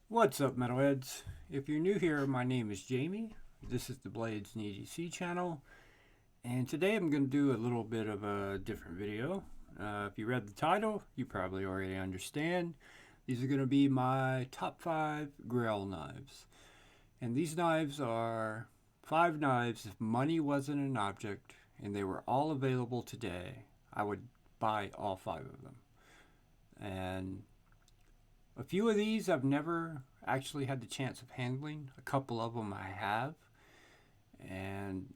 What's up, metalheads? If you're new here, my name is Jamie. This is the Blades and EDC channel, and today I'm going to do a little bit of a different video. If you read the title, you probably already understand. These are going to be my top 5 Grail knives. And these knives are 5 knives if money wasn't an object and they were all available today. I would buy all 5 of them. And a few of these I've never actually had the chance of handling. A couple of them I have. And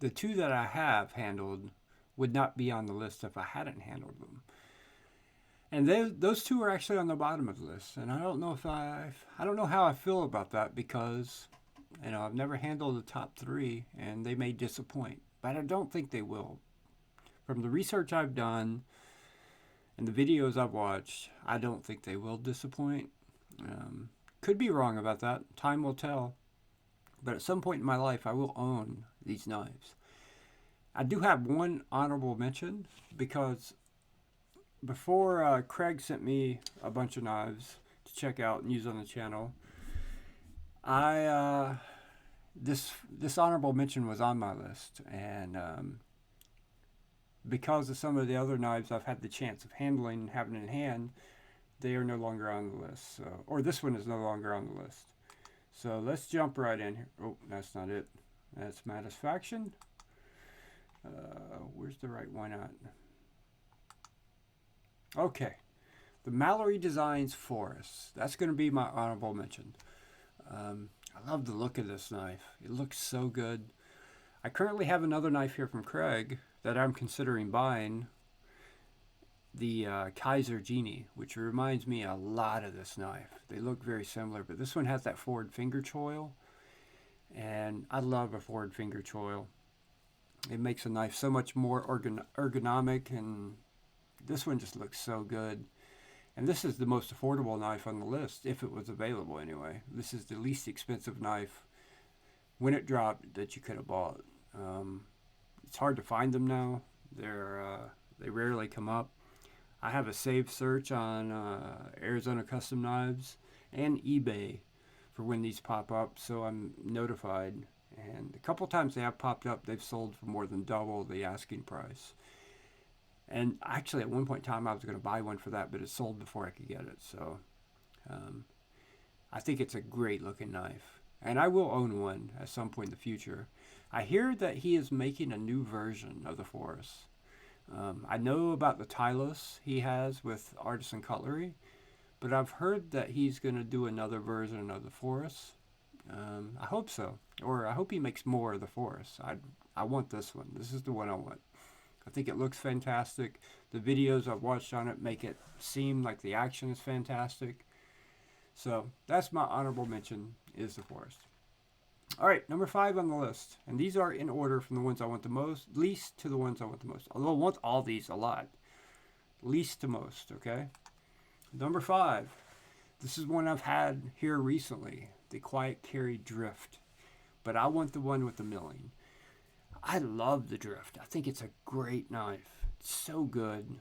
the 2 that I have handled would not be on the list if I hadn't handled them. And those 2 are actually on the bottom of the list. And I don't know I don't know how I feel about that because, I've never handled the top 3 and they may disappoint. But I don't think they will. From the research I've done and the videos I've watched, I don't think they will disappoint. Could be wrong about that. Time will tell. But at some point in my life, I will own these knives. I do have one honorable mention because before Craig sent me a bunch of knives to check out and use on the channel, I this honorable mention was on my list, and because of some of the other knives I've had the chance of handling and having in hand, they are no longer on the list. So, or this one is no longer on the list. So let's jump right in here. Oh, that's not it. That's Satisfaction. Where's the right one at? Okay. The Mallory Designs Forest. That's going to be my honorable mention. I love the look of this knife. It looks so good. I currently have another knife here from Craig that I'm considering buying, the Kaiser Genie, which reminds me a lot of this knife. They look very similar, but this one has that forward finger choil, and I love a forward finger choil. It makes a knife so much more ergonomic, and this one just looks so good. And this is the most affordable knife on the list, if it was available anyway. This is the least expensive knife when it dropped that you could have bought. It's hard to find them now. They rarely come up. I have a saved search on Arizona Custom Knives and eBay for when these pop up, so I'm notified. And a couple times they have popped up, they've sold for more than double the asking price. And actually, at one point in time, I was going to buy one for that, but it sold before I could get it. So I think it's a great looking knife. And I will own one at some point in the future. I hear that he is making a new version of the Forest. I know about the Tylus he has with Artisan Cutlery, but I've heard that he's going to do another version of the Forest. I hope so. Or I hope he makes more of the Forest. I want this one. This is the one I want. I think it looks fantastic. The videos I've watched on it make it seem like the action is fantastic. So that's my honorable mention, is the Forest. All right, number 5 on the list. And these are in order from the ones I want the most, least to the ones I want the most. Although I want all these a lot. Least to most, okay? Number 5. This is one I've had here recently. The Quiet Carry Drift. But I want the one with the milling. I love the Drift. I think it's a great knife. It's so good.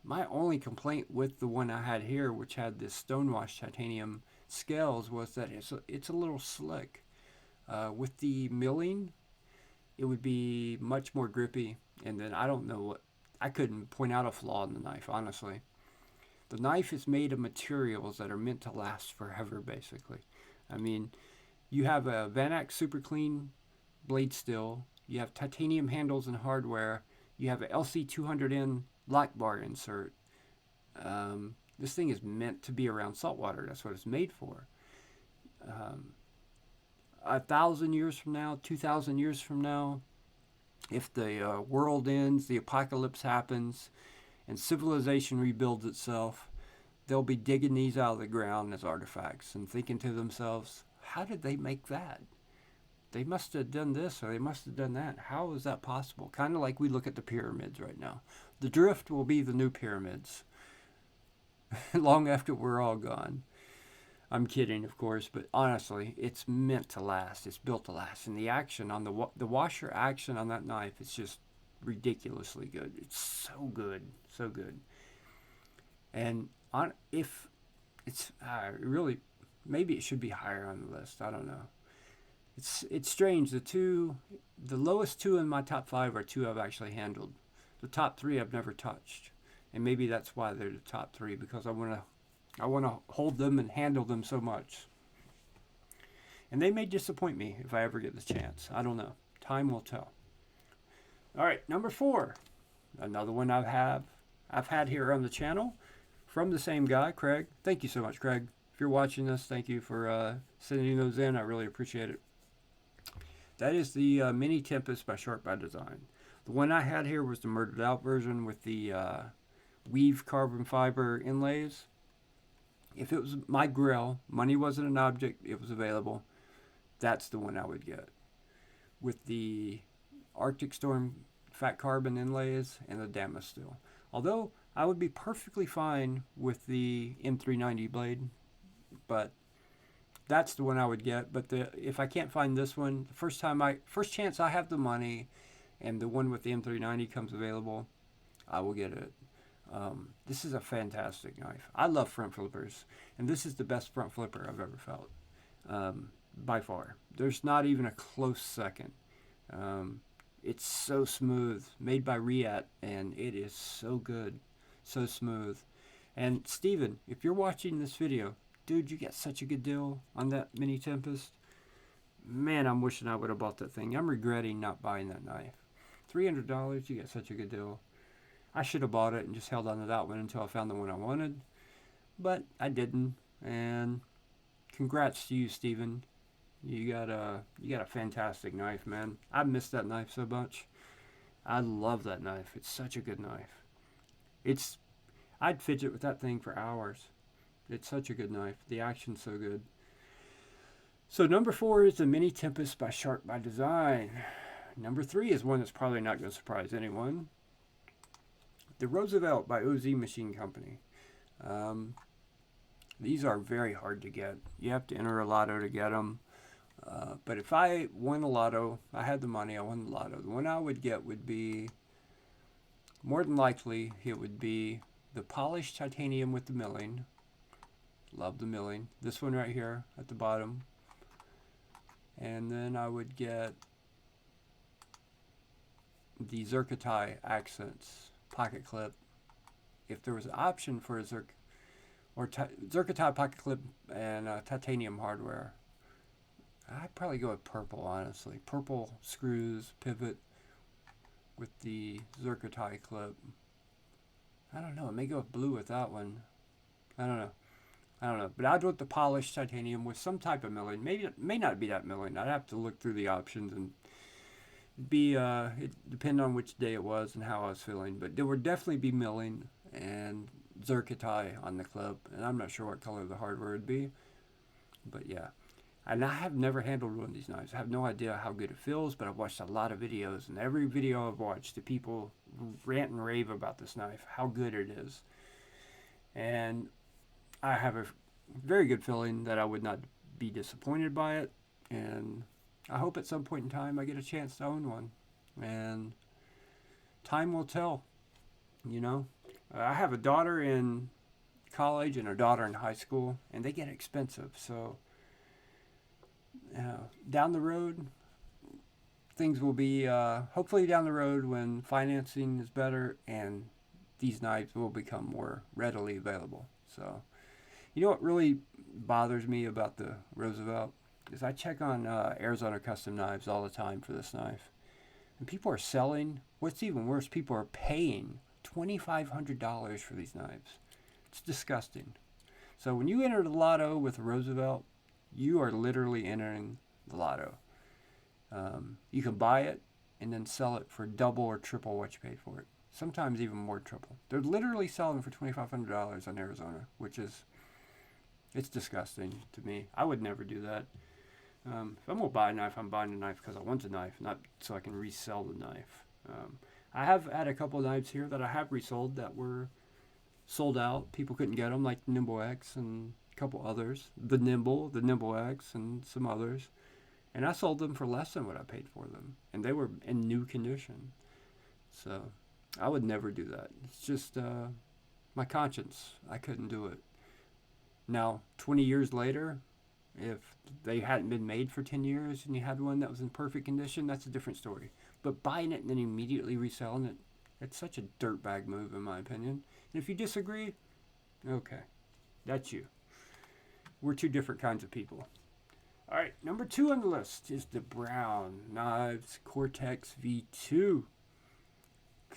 My only complaint with the one I had here, which had this stonewashed titanium scales, was that it's a little slick. With the milling, it would be much more grippy. And then I couldn't point out a flaw in the knife, honestly. The knife is made of materials that are meant to last forever, basically. I mean, you have a Vanac Super Clean blade steel. You have titanium handles and hardware. You have a LC200N lock bar insert. This thing is meant to be around saltwater. That's what it's made for. 1,000 years from now, 2,000 years from now, if the world ends, the apocalypse happens, and civilization rebuilds itself, they'll be digging these out of the ground as artifacts and thinking to themselves, how did they make that? They must have done this or they must have done that. How is that possible? Kind of like we look at the pyramids right now. The Drift will be the new pyramids long after we're all gone. I'm kidding, of course, but honestly, it's meant to last. It's built to last. And the action on the washer action on that knife is just ridiculously good. It's so good, so good. And if it's really, maybe it should be higher on the list. I don't know. It's strange. The lowest two in my top 5 are two I've actually handled. The top 3 I've never touched, and maybe that's why they're the top 3, because I want to hold them and handle them so much. And they may disappoint me if I ever get the chance. I don't know. Time will tell. All right, number 4, another one I've had here on the channel from the same guy, Craig. Thank you so much, Craig. If you're watching this, thank you for sending those in. I really appreciate it. That is the Mini Tempest by Sharp by Design. The one I had here was the murdered out version with the weave carbon fiber inlays. If it was my Grail, money wasn't an object, it was available, that's the one I would get. With the Arctic Storm fat carbon inlays and the Damascus steel. Although I would be perfectly fine with the M390 blade, but that's the one I would get. But if I can't find this one, the first chance I have the money and the one with the M390 comes available, I will get it. This is a fantastic knife. I love front flippers, and this is the best front flipper I've ever felt, by far. There's not even a close second. It's so smooth, made by Riat, and it is so good, so smooth. And Steven, if you're watching this video, dude, you got such a good deal on that Mini Tempest. Man, I'm wishing I would have bought that thing. I'm regretting not buying that knife. $300, you got such a good deal. I should have bought it and just held on to that one until I found the one I wanted, but I didn't. And congrats to you, Steven. You got a fantastic knife, man. I miss that knife so much. I love that knife. It's such a good knife. I'd fidget with that thing for hours. It's such a good knife. The action's so good. So number 4 is the Mini Tempest by Sharp by Design. Number 3 is one that's probably not going to surprise anyone. The Roosevelt by OZ Machine Company. These are very hard to get. You have to enter a lotto to get them. But if I won a lotto, I had the money, I won the lotto, the one I would get would be, more than likely, it would be the polished titanium with the milling. Love the milling. This one right here at the bottom. And then I would get the Zircotai Accents pocket clip. If there was an option for a Zircotai pocket clip and titanium hardware, I'd probably go with purple, honestly. Purple screws, pivot with the Zircotai clip. I don't know. I may go with blue with that one. I don't know. But I'd go with the polished titanium with some type of milling. Maybe it may not be that milling. I'd have to look through the options and it depend on which day it was and how I was feeling. But there would definitely be milling and Zircotai on the clip. And I'm not sure what color the hardware would be. But yeah. And I have never handled one of these knives. I have no idea how good it feels, but I've watched a lot of videos, and every video I've watched, the people rant and rave about this knife, how good it is. And I have a very good feeling that I would not be disappointed by it, and I hope at some point in time I get a chance to own one. And time will tell, you know. I have a daughter in college and a daughter in high school, and they get expensive, so down the road, things will be, hopefully down the road when financing is better and these knives will become more readily available. So, you know what really bothers me about the Roosevelt is I check on Arizona Custom Knives all the time for this knife. And people are selling, what's even worse, people are paying $2,500 for these knives. It's disgusting. So when you enter the lotto with a Roosevelt, you are literally entering the lotto. You can buy it and then sell it for double or triple what you paid for it. Sometimes even more triple. They're literally selling for $2,500 on Arizona, which is, it's disgusting to me. I would never do that. If I'm going to buy a knife, I'm buying a knife because I want a knife, not so I can resell the knife. I have had a couple of knives here that I have resold that were sold out. People couldn't get them, like the Nimble X and a couple others. The Nimble X, and some others. And I sold them for less than what I paid for them. And they were in new condition. So I would never do that. It's just, my conscience. I couldn't do it. Now, 20 years later, if they hadn't been made for 10 years and you had one that was in perfect condition, that's a different story. But buying it and then immediately reselling it, it's such a dirtbag move, in my opinion. And if you disagree, okay, that's you. We're two different kinds of people. All right, number 2 on the list is the Brown Knives Cortex V2.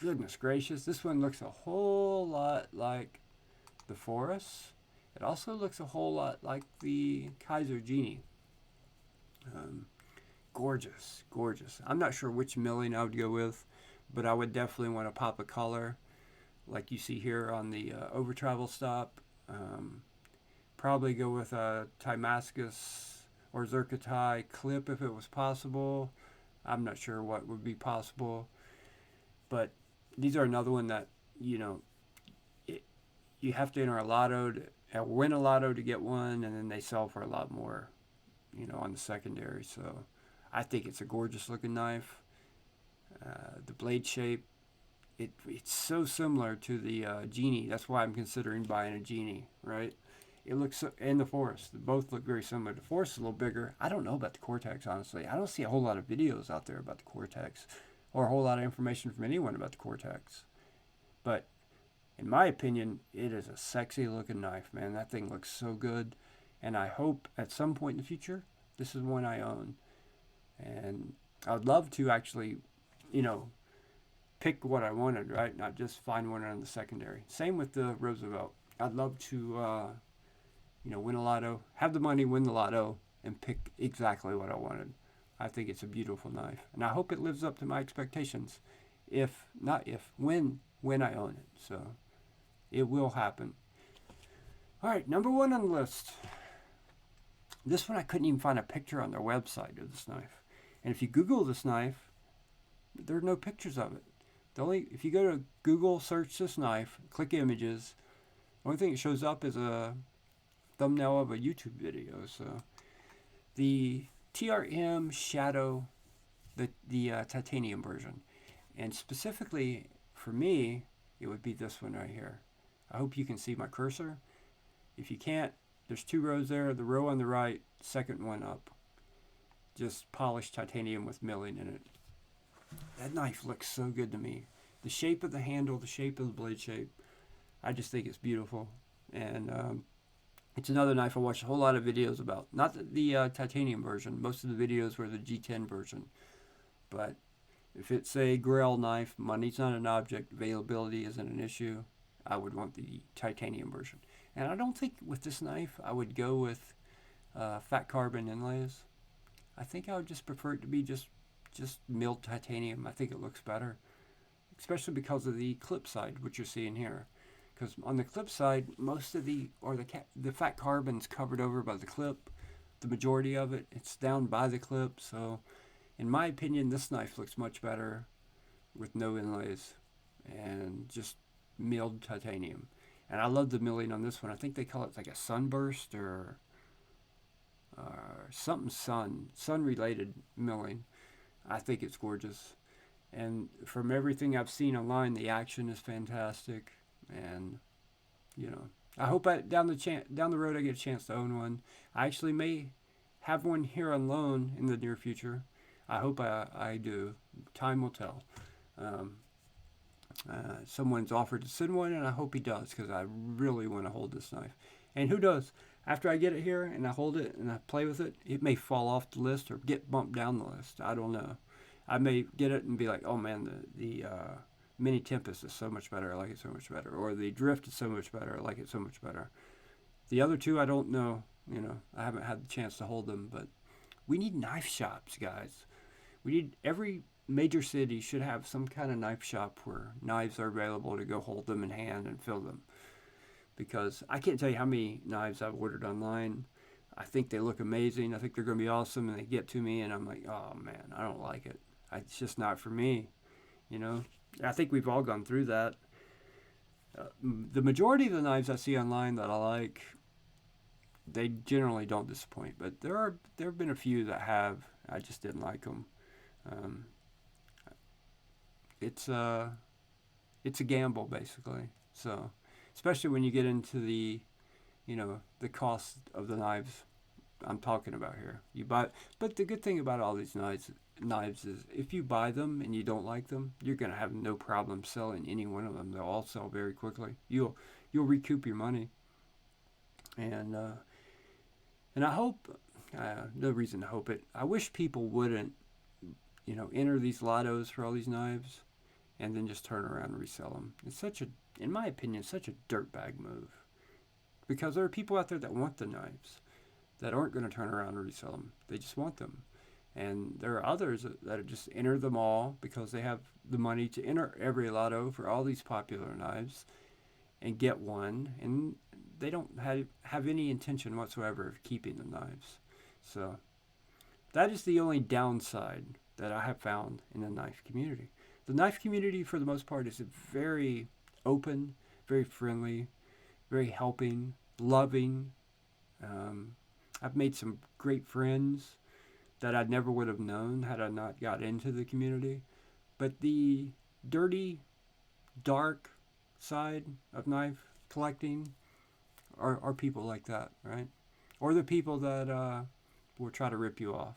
Goodness gracious, this one looks a whole lot like the Forest. It also looks a whole lot like the Kaiser Genie. Gorgeous, gorgeous. I'm not sure which milling I would go with, but I would definitely want to pop a color like you see here on the over travel stop. Probably go with a Damascus or Zircotite clip if it was possible. I'm not sure what would be possible, but these are another one that, you know, you have to enter a lotto to win a lotto to get one, and then they sell for a lot more, you know, on the secondary. So I think it's a gorgeous looking knife. The blade shape, it's so similar to the Genie. That's why I'm considering buying a Genie, right? It looks so, and the Forest, both look very similar. The Forest is a little bigger. I don't know about the Cortex, honestly. I don't see a whole lot of videos out there about the Cortex or a whole lot of information from anyone about the Cortex. But in my opinion, it is a sexy looking knife, man. That thing looks so good. And I hope at some point in the future, this is one I own. And I'd love to actually, you know, pick what I wanted, right? Not just find one on the secondary. Same with the Roosevelt. I'd love to, you know, win a lotto, have the money, win the lotto, and pick exactly what I wanted. I think it's a beautiful knife. And I hope it lives up to my expectations. When I own it. So it will happen. All right, number 1 on the list. This one I couldn't even find a picture on their website of this knife. And if you Google this knife, there are no pictures of it. If you go to Google, search this knife, click images, the only thing that shows up is a thumbnail of a YouTube video. So the TRM Shadow, the titanium version. And specifically for me, it would be this one right here. I hope you can see my cursor. If you can't, there's 2 rows there. The row on the right, second one up. Just polished titanium with milling in it. That knife looks so good to me. The shape of the handle, the shape of the blade shape, I just think it's beautiful. And it's another knife I watched a whole lot of videos about. Not the titanium version. Most of the videos were the G10 version. But if it's a Grail knife, money's not an object, availability isn't an issue, I would want the titanium version. And I don't think with this knife I would go with fat carbon inlays. I think I would just prefer it to be just milled titanium. I think it looks better, especially because of the clip side, which you're seeing here. Because on the clip side, most of the fat carbon's covered over by the clip. The majority of it, it's down by the clip. So in my opinion, this knife looks much better with no inlays and just milled titanium. And I love the milling on this one. I think they call it like a sunburst or something sun related milling. I think it's gorgeous. And from everything I've seen online, the action is fantastic. And, you know, I hope down the road I get a chance to own one. I actually may have one here on loan in the near future. I hope I do. Time will tell. Someone's offered to send one, and I hope he does, because I really want to hold this knife. And who knows? After I get it here and I hold it and I play with it, it may fall off the list or get bumped down the list. I don't know. I may get it and be like, oh man, the Mini Tempest is so much better. I like it so much better. Or the Drift is so much better. I like it so much better. The other two, I don't know. You know, I haven't had the chance to hold them. But we need knife shops, guys. Every major city should have some kind of knife shop where knives are available to go hold them in hand and fill them. Because I can't tell you how many knives I've ordered online. I think they look amazing. I think they're going to be awesome. And they get to me and I'm like, oh man, I don't like it. It's just not for me. You know, I think we've all gone through that. The majority of the knives I see online that I like, they generally don't disappoint. But there have been a few that have. I just didn't like them. It's a gamble basically. So especially when you get into the, the cost of the knives I'm talking about here. But the good thing about all these knives is if you buy them and you don't like them, you're gonna have no problem selling any one of them. They'll all sell very quickly. You'll recoup your money, and I hope, no reason to hope it. I wish people wouldn't, enter these lottos for all these knives, and then just turn around and resell them. It's in my opinion, such a dirtbag move, because there are people out there that want the knives, that aren't going to turn around and resell them. They just want them. And there are others that just enter them all because they have the money to enter every lotto for all these popular knives and get one, and they don't have any intention whatsoever of keeping the knives. So that is the only downside that I have found in the knife community. The knife community, for the most part, is very open, very friendly, very helping, loving. I've made some great friends that I never would have known had I not got into the community. But the dirty, dark side of knife collecting are people like that, right? Or the people that will try to rip you off.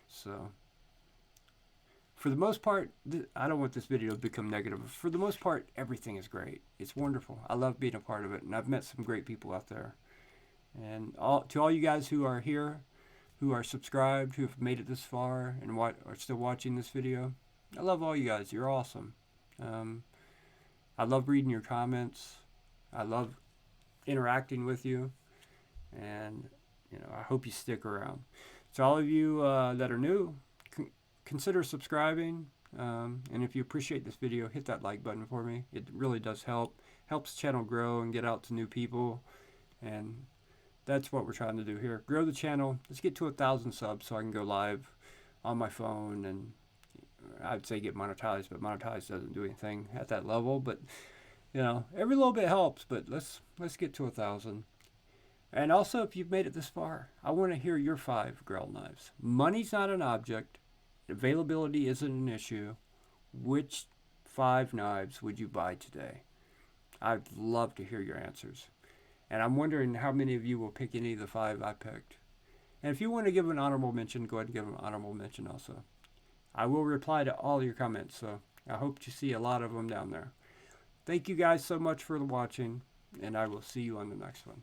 So, for the most part, I don't want this video to become negative. For the most part, everything is great. It's wonderful. I love being a part of it, and I've met some great people out there. And to all you guys who are here, who are subscribed, who have made it this far, and are still watching this video, I love all you guys. You're awesome. I love reading your comments. I love interacting with you, and I hope you stick around. To all of you that are new, consider subscribing, and if you appreciate this video, hit that like button for me. It really does helps the channel grow and get out to new people, and that's what we're trying to do here. Grow the channel. Let's get to 1,000 subs so I can go live on my phone, and I'd say get monetized, but monetized doesn't do anything at that level. But every little bit helps. But let's get to 1,000. And also, if you've made it this far, I want to hear your 5 Grail knives. Money's not an object. Availability isn't an issue. Which 5 knives would you buy today? I'd love to hear your answers. And I'm wondering how many of you will pick any of the 5 I picked. And if you want to give an honorable mention, go ahead and give an honorable mention also. I will reply to all your comments, so I hope to see a lot of them down there. Thank you guys so much for watching, and I will see you on the next one.